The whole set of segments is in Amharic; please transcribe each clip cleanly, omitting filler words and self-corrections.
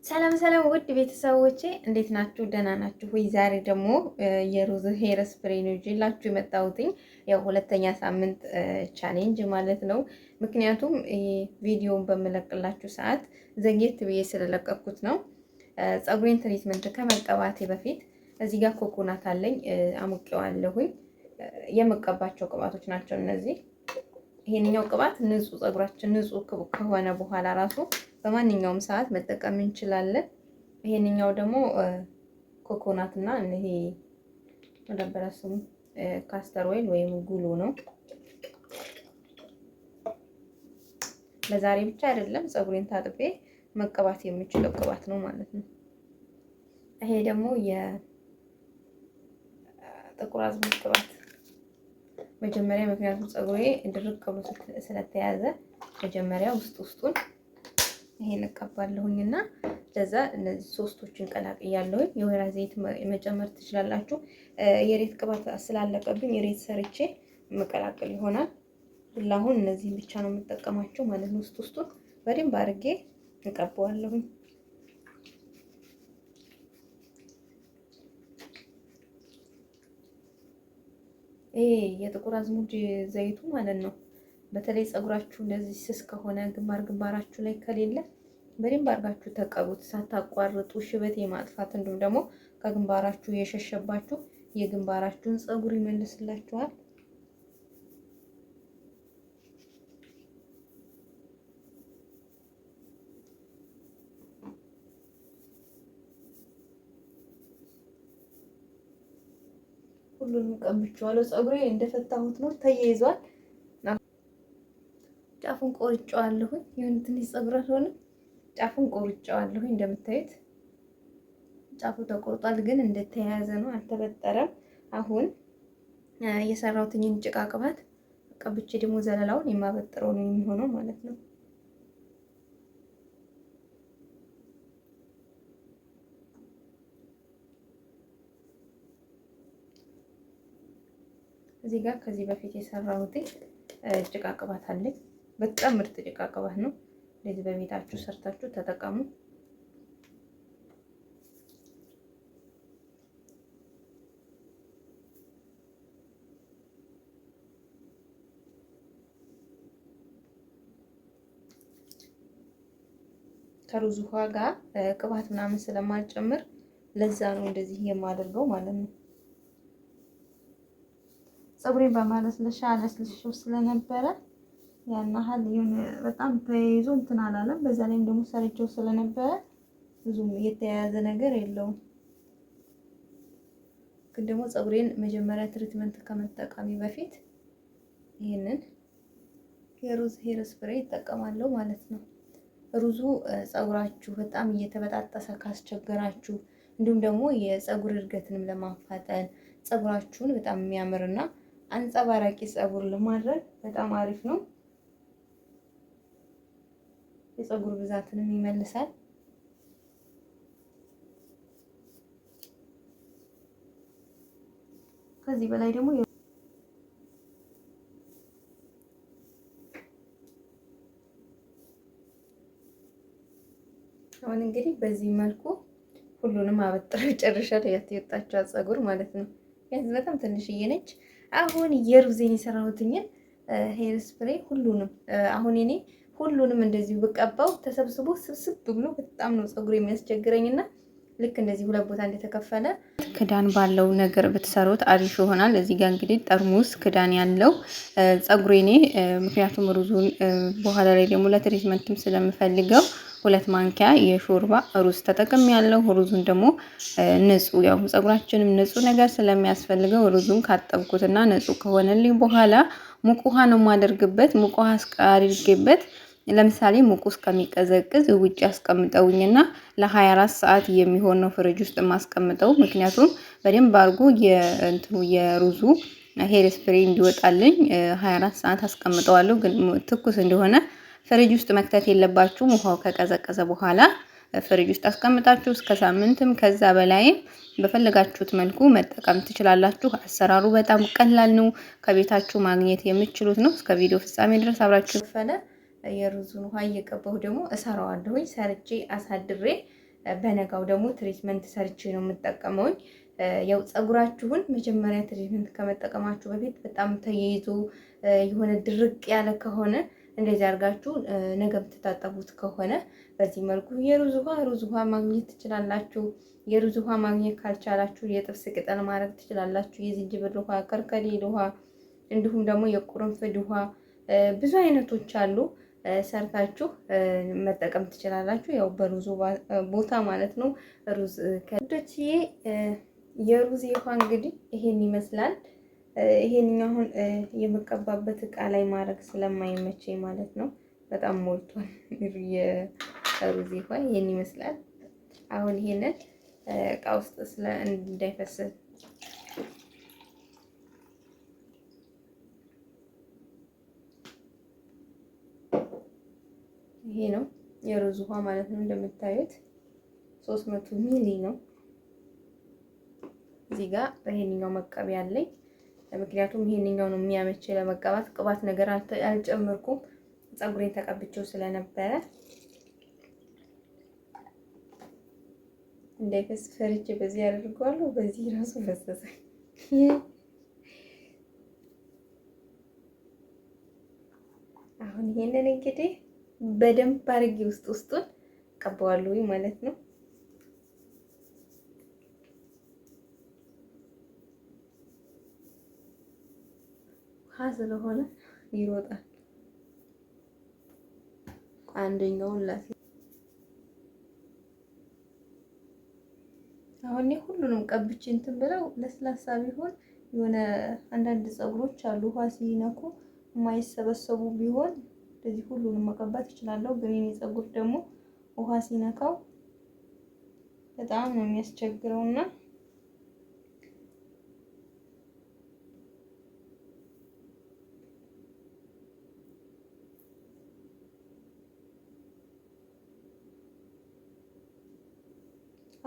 ሰላም ሰላም ውድ ቤተሰቦቼ እንዴት ናችሁ? ደህና ናችሁ ወይ? ዛሬ ደግሞ የሩዝ ሄር ስፕሬይ ነው ይዤላችሁ የመጣሁትኝ። ያው ሁለተኛ ሳምንት ቻሌንጅ ማለት ነው። ምክንያቱም ቪዲዮውን በመለቅላችሁ ሰዓት ዘግየት ብዬ ስለለቀኩት ነው። ፀጉሬን ትሪትመንት ከመቀባቴ በፊት እዚህ ጋር ኮኮናት አለኝ አሙቄዋለሁኝ። የምቀባቸው ቅባቶች ናቸው እነዚህ። ይሄንኛው ቅባት ንጹህ ፀጉራችን ንጹህ ከሆነ በኋላ ራሱ በማንኛውም ሰዓት መጠቀም እንችላለን። ይሄንኛው ደግሞ ኮኮናት እና ይሄ ወደበራ ስሙ ካስተር ኦይል ወይም ጉሎ ነው። ለዛሬ ብቻ አይደለም ፀጉሬን ታጥቤ መቀባት የምችለው ቅባት ነው ማለት ነው። ይሄ ደግሞ የጥቁር አዝሙድ ቅባት መጀመሪያ ምክንያቱም ፀጉሬ ድርቅ ብሎ ስለተያዘ መጀመሪያ ውስጡን ይሄን እቀባለሁኝና ለዛ እነዚህ ሶስቶችን ቀላቅያለሁኝ። የወይራ ዘይት መጨመር ትችላላችሁ። የሬት ቅባት ስላለቀብኝ የሬት ሰርቼ መቀላቀል ይሆናል። ሁላሁን እነዚህን ብቻ ነው የምጠቀማቸው ማለት ነው። ውስጡን በደንብ አድርጌ እቀባዋለሁኝ። ይሄ የጥቁር አዝሙድ ዘይቱ ማለት ነው። በተለይ ፀጉራችሁ እንደዚህ ስስ ከሆነ ግንባራችሁ ላይ ከሌለ በደንብ አድርጋችሁ ተቀቡት ሳታቋርጡ፣ ሽበት የማጥፋት እንዲሁም ደግሞ ከግንባራችሁ የሸሸባችሁ የግንባራችሁን ፀጉር ይመልስላችኋል። ሁሉንም ቀብቼዋለሁ። ፀጉሬ እንደፈታሁት ነው ተያይዟል። ጫፉን ቆርጬዋለሁኝ። ይሁን ትንሽ ፀጉር ሆነ ጫፉን ቆርጬዋለሁኝ። እንደምታዩት ጫፉ ተቆርጧል፣ ግን እንደተያያዘ ነው፣ አልተበጠረም። አሁን የሰራሁትኝን ጭቃ ቅባት ቀብቼ ደግሞ ዘለላውን የማበጥረው ነው የሚሆነው ማለት ነው። እዚህ ጋር ከዚህ በፊት የሰራሁት ጭቃ ቅባት አለኝ። በጣም ምርጥ ጭቃ ቅባት ነው። ለዚህ በቤታችሁ ሰርታችሁ ተጠቀሙ። ከሩዝ ውሃ ጋር ቅባት ምናምን ስለማልጨምር ለዛ ነው እንደዚህ የማደርገው ማለት ነው። ፀጉሬን በማለስለሻ አለስልሽው ስለነበረ ያን ያህል በጣም ተይዞ እንትን አላለም። በዛ ላይም ደግሞ ሰርቼው ስለነበረ ብዙም የተያያዘ ነገር የለውም። ግን ደግሞ ፀጉሬን መጀመሪያ ትሪትመንት ከመጠቀሚ በፊት ይሄንን የሩዝ ሄር ስፕሬይ ይጠቀማለሁ ማለት ነው። ሩዙ ፀጉራችሁ በጣም እየተበጣጠሰ ካስቸገራችሁ እንዲሁም ደግሞ የፀጉር እድገትንም ለማፋጠን ፀጉራችሁን በጣም የሚያምርና አንጸባራቂ ፀጉር ለማድረግ በጣም አሪፍ ነው። የፀጉር ብዛትንም ይመልሳል። ከዚህ በላይ ደግሞ አሁን እንግዲህ በዚህ መልኩ ሁሉንም አበጥረው ጨርሻለሁ። ያተወጣቸው ፀጉር ማለት ነው። ያዝ በጣም ትንሽዬ ነች። አሁን የሩዜን የሰራሁትኝን ሄር ስፕሬይ ሁሉንም አሁን እኔ ሁሉንም እንደዚህ ብቀባው ተሰብስቦ ስብስብ ብሎ በጣም ነው ፀጉር የሚያስቸግረኝና ልክ እንደዚህ ሁለት ቦታ እንደተከፈለ ክዳን ባለው ነገር ብትሰሩት አሪፍ ይሆናል። እዚህ ጋር እንግዲህ ጠርሙስ ክዳን ያለው ፀጉሬ እኔ ምክንያቱም ሩዙን በኋላ ላይ ደግሞ ለትሪትመንትም ስለምፈልገው 2 ማንኪያ የሾርባ ሩዝ ተጠቅም ያለው። ሩዙን ደግሞ ንጹህ ያው ፀጉራችንም ንጹህ ነገር ስለሚያስፈልገው ሩዙን ካጠብኩትና ንጹህ ከሆነልኝ በኋላ ሙቅ ውሃ ነው የማደርግበት። ሙቅ ውሃ አድርጌበት ለምሳሌ ሙቁ እስከሚቀዘቅዝ ውጭ አስቀምጠውኝና ለ24 ሰዓት የሚሆን ነው ፍሪጅ ውስጥ ማስቀምጠው። ምክንያቱም በደንብ አድርጎ የሩዙ ሄር ስፕሬይ እንዲወጣልኝ 24 ሰዓት አስቀምጠዋለሁ። ግን ትኩስ እንደሆነ ፍሪጅ ውስጥ መክተት የለባችሁም። ውሃው ከቀዘቀዘ በኋላ ፍሪጅ ውስጥ አስቀምጣችሁ እስከ ሳምንትም ከዛ በላይም በፈለጋችሁት መልኩ መጠቀም ትችላላችሁ። አሰራሩ በጣም ቀላል ነው። ከቤታችሁ ማግኘት የምትችሉት ነው። እስከ ቪዲዮ ፍጻሜ ድረስ አብራችሁ ፈለ የሩዙን ውሃ እየቀባሁ ደግሞ እሰራዋለሁ። ሰርቼ አሳድሬ በነጋው ደግሞ ትሪትመንት ሰርቼ ነው የምጠቀመውኝ። ያው ፀጉራችሁን መጀመሪያ ትሪትመንት ከመጠቀማችሁ በፊት በጣም ተያይዞ የሆነ ድርቅ ያለ ከሆነ እንደዚህ አድርጋችሁ ነገ የምትታጠቡት ከሆነ በዚህ መልኩ ሩዝ ውሃ ማግኘት ትችላላችሁ። የሩዝ ውሃ ማግኘት ካልቻላችሁ የጥብስ ቅጠል ማድረግ ትችላላችሁ። የዝንጅብል ውሃ፣ ከርከዴል ውሃ እንዲሁም ደግሞ የቁርንፍድ ውሃ ብዙ አይነቶች አሉ። ሰርታችሁ መጠቀም ትችላላችሁ። ያው በሩዝ ቦታ ማለት ነው። ሩዝ ከዶችዬ የሩዝ ውሃ እንግዲህ ይሄን ይመስላል። ይሄን አሁን የምቀባበት እቃ ላይ ማድረግ ስለማይመቸኝ ማለት ነው። በጣም ሞልቷል። የሩዝ ውሃ ይሄን ይመስላል። አሁን ይሄንን እቃ ውስጥ እንዳይፈስ ይሄ ነው የሩዝ ውሃ ማለት ነው። እንደምታዩት 300 ሚሊ ነው። እዚህ ጋር ይሄንኛው መቀቢያ አለኝ። ምክንያቱም ይሄንኛው ነው የሚያመቸኝ ለመቀባት። ቅባት ነገር አልጨመርኩም ፀጉሬን ተቀብቼው ስለነበረ እንዳይፈስ ፈርቼ በዚህ አድርገዋለሁ። በዚህ ራሱ ፈሰሰ። አሁን ይሄንን እንግዲህ በደንብ አድርጌ ውስጡን ቀባዋለሁ ማለት ነው። ውሃ ስለሆነ ይሮጣል። አንደኛውን አሁን ሁሉንም ቀብቼ እንትን ብለው ለስላሳ ቢሆን የሆነ አንዳንድ ፀጉሮች አሉ ውሃ ሲነኩ የማይሰበሰቡ ቢሆን እንደዚህ ሁሉንም መቀባት እችላለሁ። ግን የኔ ፀጉር ደግሞ ውሃ ሲነካው በጣም ነው የሚያስቸግረውና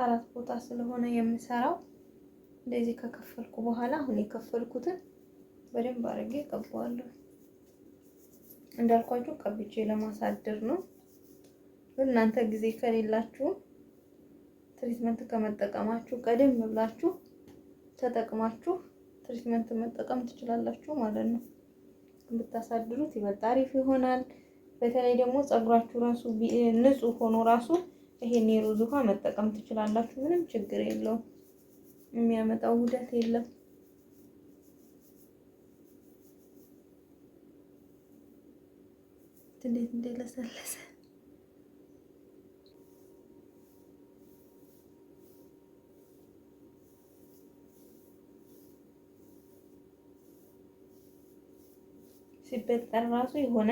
አራት ቦታ ስለሆነ የምሰራው እንደዚህ ከከፈልኩ በኋላ አሁን የከፈልኩትን በደንብ አድርጌ ቀባዋለሁ። እንዳልኳችሁ ቀብቼ ለማሳደር ነው። እናንተ ጊዜ ከሌላችሁ ትሪትመንት ከመጠቀማችሁ ቀደም ብላችሁ ተጠቅማችሁ ትሪትመንት መጠቀም ትችላላችሁ ማለት ነው። ብታሳድሩት ይበልጥ አሪፍ ይሆናል። በተለይ ደግሞ ፀጉራችሁ ራሱ ንጹህ ሆኖ ራሱ ይሄን የሩዝ ውሃ መጠቀም ትችላላችሁ። ምንም ችግር የለውም። የሚያመጣው ውደት የለም። እንዴት እንደለሰለሰ ሲበጠር ራሱ የሆነ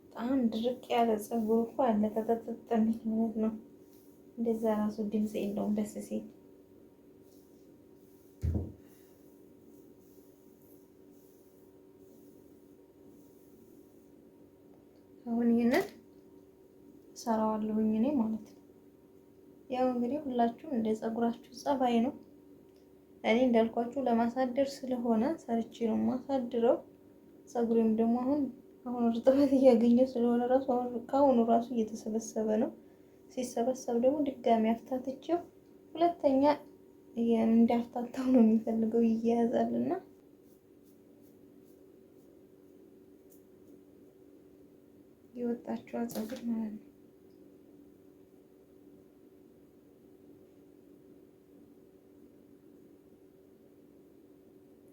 በጣም ድርቅ ያለ ፀጉር እኮ አለ ተጠጠጠ ማለት ነው። እንደዛ ራሱ ድምጽ የለውም ደስ ሲል። አሁን ይሄንን ሰራዋለሁኝ እኔ ማለት ነው። ያው እንግዲህ ሁላችሁም እንደ ፀጉራችሁ ጸባይ ነው። እኔ እንዳልኳችሁ ለማሳደር ስለሆነ ሰርቼ ነው ማሳድረው። ፀጉሬም ደግሞ አሁን እርጥበት እያገኘ ስለሆነ ራሱ ከአሁኑ ራሱ እየተሰበሰበ ነው። ሲሰበሰብ ደግሞ ድጋሚ አፍታትቼው ሁለተኛ እንዲያፍታታው ነው የሚፈልገው ይያያዛልና ይወጣችኋል ፀጉር ማለት ነው።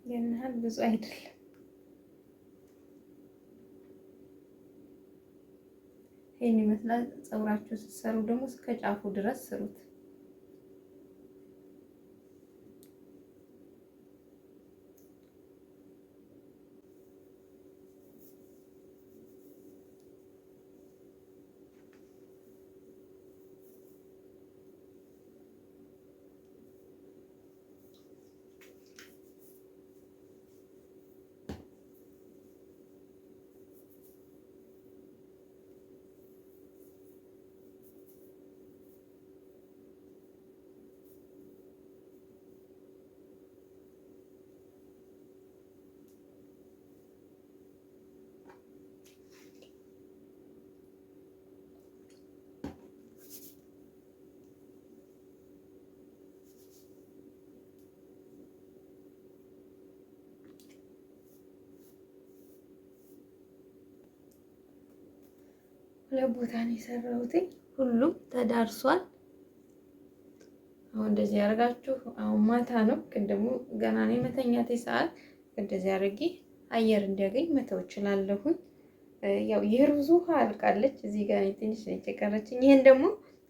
ያን ያህል ብዙ አይደለም። ይሄን ይመስላል። ፀጉራችሁ ስትሰሩ ደግሞ እስከ ጫፉ ድረስ ስሩት። ሁለት ቦታ ነው የሰራሁት። ሁሉም ተዳርሷል። አሁን እንደዚህ ያደርጋችሁ። አሁን ማታ ነው ግን ደግሞ ገና ነው የመተኛቴ ሰዓት። እንደዚህ አድርጌ አየር እንዲያገኝ መተው እችላለሁኝ። ያው የሩዙ ውሃ አልቃለች። እዚህ ጋር ትንሽ ነች የቀረችኝ። ይሄን ደግሞ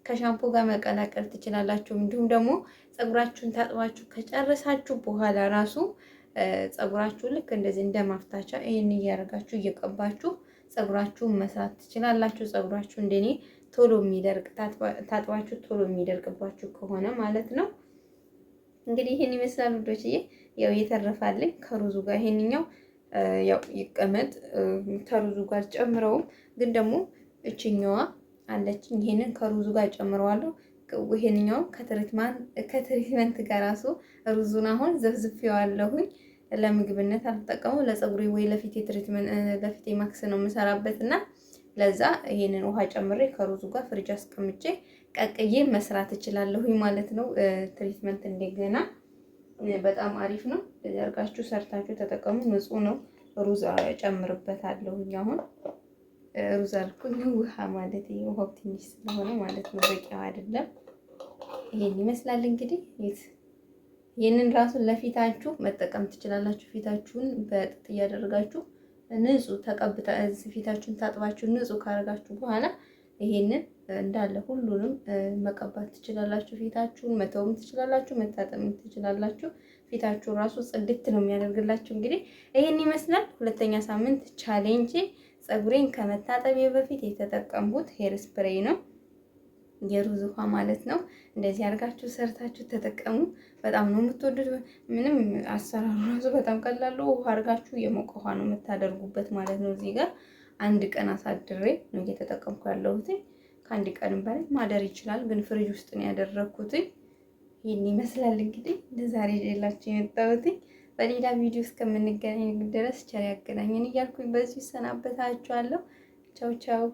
ከሻምፖ ጋር መቀላቀል ትችላላችሁ። እንዲሁም ደግሞ ፀጉራችሁን ታጥባችሁ ከጨረሳችሁ በኋላ ራሱ ፀጉራችሁ ልክ እንደዚህ እንደ ማፍታቻ ይሄን እያደረጋችሁ እየቀባችሁ ፀጉራችሁን መስራት ትችላላችሁ። ፀጉራችሁ እንደኔ ቶሎ የሚደርቅ ታጥባችሁ ቶሎ የሚደርቅባችሁ ከሆነ ማለት ነው። እንግዲህ ይሄን ይመስላል ውዶችዬ። ያው እየተረፋልኝ ከሩዙ ጋር ይሄንኛው ያው ይቀመጥ ከሩዙ ጋር ጨምረውም ግን ደግሞ እችኛዋ አለችኝ። ይሄንን ከሩዙ ጋር ጨምረዋለሁ። ይሄንኛው ከትሪትመንት ጋር ራሱ ሩዙን አሁን ዘፍዝፌዋለሁኝ። ለምግብነት አልተጠቀመው ለፀጉሬ ወይ ለፊቴ ትሪትመንት ለፊቴ ማክስ ነው የምሰራበት እና ለዛ ይሄንን ውሃ ጨምሬ ከሩዙ ጋር ፍሪጅ አስቀምጬ ቀቅዬ መስራት እችላለሁኝ ማለት ነው። ትሪትመንት እንደገና በጣም አሪፍ ነው። እንደዚህ አድርጋችሁ ሰርታችሁ ተጠቀሙ። ንጹህ ነው። ሩዝ ጨምርበታለሁኝ። አሁን ሩዝ አልኩኝ ውሃ ማለት ውሃው ትንሽ ስለሆነ ማለት ነው፣ በቂው አይደለም። ይሄን ይመስላል እንግዲህ። ይሄንን ራሱ ለፊታችሁ መጠቀም ትችላላችሁ። ፊታችሁን በጥጥ እያደረጋችሁ ንጹህ ተቀብታ ፊታችሁን ታጥባችሁ ንጹህ ካረጋችሁ በኋላ ይሄንን እንዳለ ሁሉንም መቀባት ትችላላችሁ። ፊታችሁን መተውም ትችላላችሁ፣ መታጠብም ትችላላችሁ። ፊታችሁ ራሱ ጽድት ነው የሚያደርግላችሁ። እንግዲህ ይሄን ይመስላል። ሁለተኛ ሳምንት ቻሌንጅ ፀጉሬን ከመታጠቤ በፊት የተጠቀምኩት ሄር ስፕሬይ ነው፣ የሩዝ ውሃ ማለት ነው። እንደዚህ አድርጋችሁ ሰርታችሁ ተጠቀሙ። በጣም ነው የምትወዱት። ምንም አሰራሩ ራሱ በጣም ቀላል። ውሃ አድርጋችሁ የሞቀ ውሃ ነው የምታደርጉበት ማለት ነው። እዚህ ጋር አንድ ቀን አሳድሬ ነው እየተጠቀምኩ ያለሁት። ከአንድ ቀንም በላይ ማደር ይችላል፣ ግን ፍሪጅ ውስጥ ነው ያደረኩት። ይህን ይመስላል እንግዲህ ለዛሬ ሌላችሁ የመጣሁት። በሌላ ቪዲዮ እስከምንገናኝ ድረስ ቸር ያገናኘን እያልኩኝ በዚሁ ሰናበታችኋለሁ። ቻው ቻው።